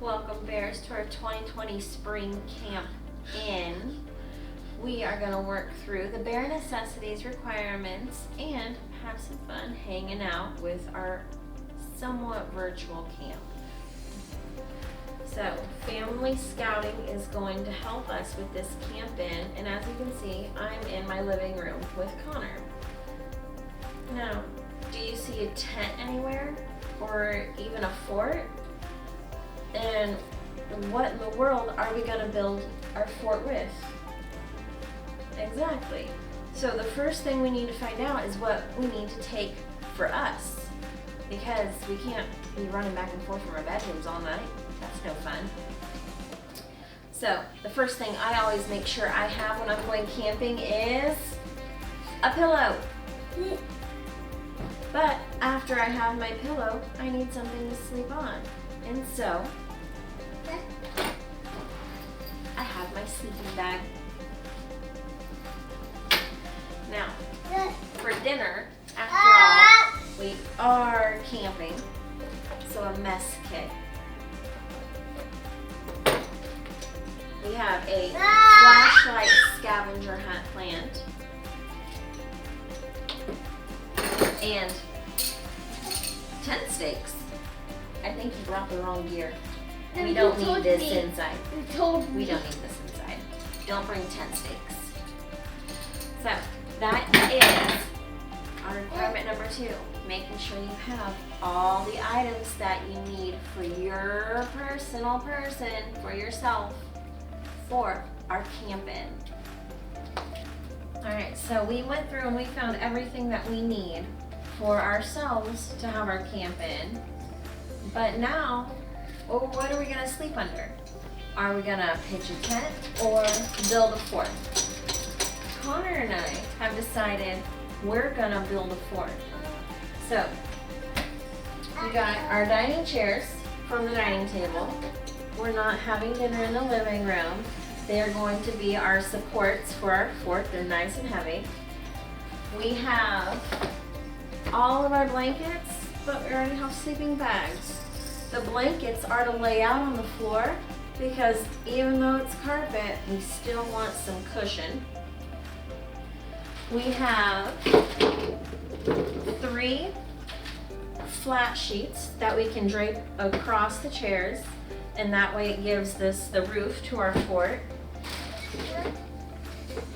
Welcome Bears to our 2020 Spring Camp In. We are going to work through the bare necessities requirements and have some fun hanging out with our somewhat virtual camp. So, Family Scouting is going to help us with this camp in, and as you can see, I'm in my living room with Connor. Now, do you see a tent anywhere? Or even a fort? And what in the world are we going to build our fort with? Exactly. So the first thing we need to find out is what we need to take for us, because we can't be running back and forth from our bedrooms all night. That's no fun. So the first thing I always make sure I have when I'm going camping is a pillow. But after I have my pillow, I need something to sleep on. And so, I have my sleeping bag. Now, for dinner, after all, we are camping, so a mess kit. We have a flashlight scavenger hunt planned. And tent stakes. I think you brought the wrong gear. We don't need this inside. You told me. We don't need this inside. Don't bring tent stakes. So that is our requirement number 2. Making sure you have all the items that you need for your personal person, for yourself, for our camp in. Alright, so we went through and we found everything that we need for ourselves to have our camp in. But now, what are we going to sleep under? Are we going to pitch a tent or build a fort? Connor and I have decided we're going to build a fort. So, we got our dining chairs from the dining table. We're not having dinner in the living room. They are going to be our supports for our fort. They're nice and heavy. We have all of our blankets, but we already have sleeping bags. The blankets are to lay out on the floor because even though it's carpet, we still want some cushion. We have 3 flat sheets that we can drape across the chairs, and that way it gives us the roof to our fort.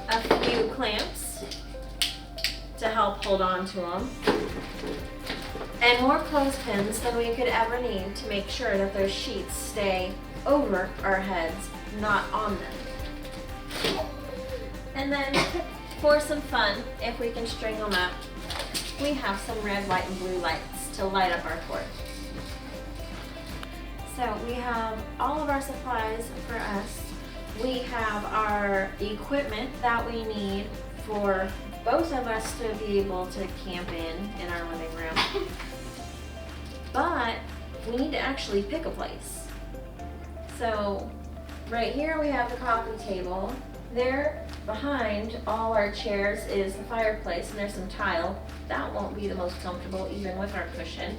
A few clamps to help hold on to them. And more clothespins than we could ever need to make sure that those sheets stay over our heads, not on them. And then for some fun, if we can string them up, we have some red, white, and blue lights to light up our fort. So we have all of our supplies for us. We have our equipment that we need for both of us to be able to camp in our living room. But we need to actually pick a place. So right here we have the coffee table. There behind all our chairs is the fireplace, and there's some tile. That won't be the most comfortable even with our cushion.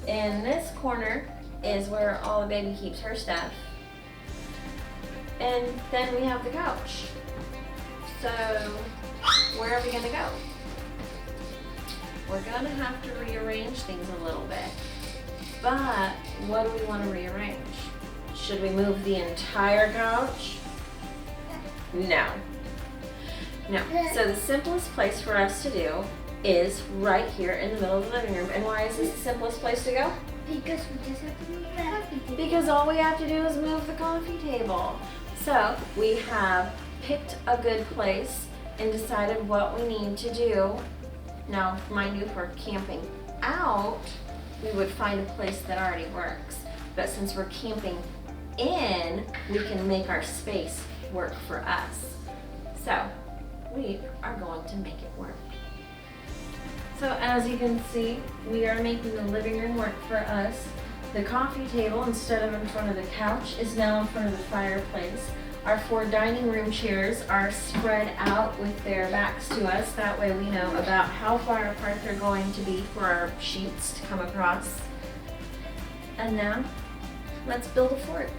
In this corner is where all the baby keeps her stuff. And then we have the couch. So where are we gonna go? We're gonna have to rearrange things a little bit. But what do we want to rearrange? Should we move the entire couch? No. No. So the simplest place for us to do is right here in the middle of the living room. And why is this the simplest place to go? Because we just have to move the coffee table. Because all we have to do is move the coffee table. So we have picked a good place and decided what we need to do. Now, mind you, if we're camping out, we would find a place that already works. But since we're camping in, we can make our space work for us. So we are going to make it work. So as you can see, we are making the living room work for us. The coffee table, instead of in front of the couch, is now in front of the fireplace. Our 4 dining room chairs are spread out with their backs to us. That way we know about how far apart they're going to be for our sheets to come across. And now let's build a fort.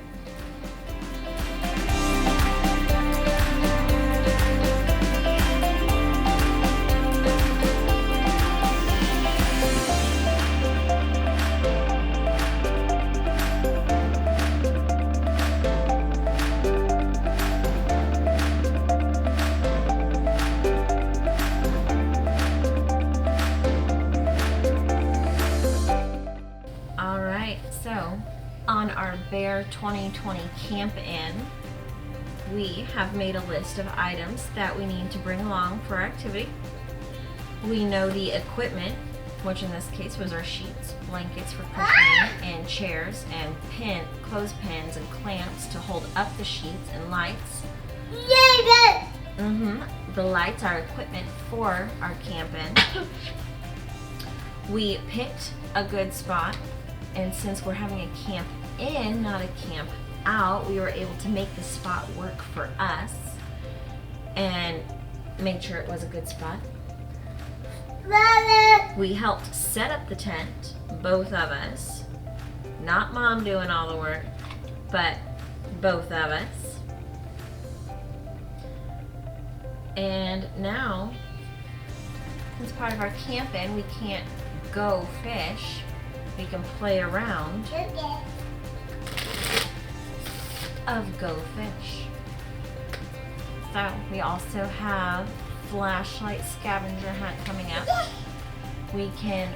So, on our Bear 2020 Camp In, we have made a list of items that we need to bring along for our activity. We know the equipment, which in this case was our sheets, blankets for cushioning, and chairs, and clothespins and clamps to hold up the sheets, and lights. The lights are equipment for our camp in. We picked a good spot. And since we're having a camp in, not a camp out, we were able to make the spot work for us and make sure it was a good spot. We helped set up the tent, both of us. Not Mom doing all the work, but both of us. And now, since part of our camp in, we can't go fish. We can play around of Go Fish. So we also have flashlight scavenger hunt coming up. We can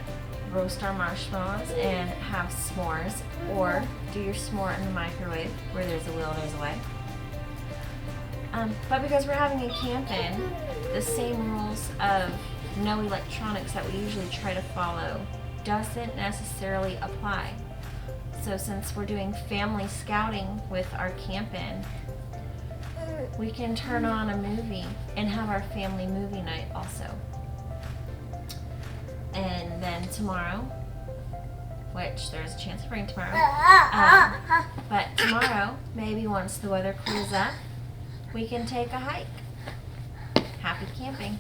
roast our marshmallows and have s'mores, or do your s'more in the microwave. Where there's a will, there's a way. But because we're having a camp in, the same rules of no electronics that we usually try to follow doesn't necessarily apply. So since we're doing family scouting with our camp in, we can turn on a movie and have our family movie night also. And then tomorrow, which there's a chance of rain tomorrow, but tomorrow, maybe once the weather cools up, we can take a hike. Happy camping.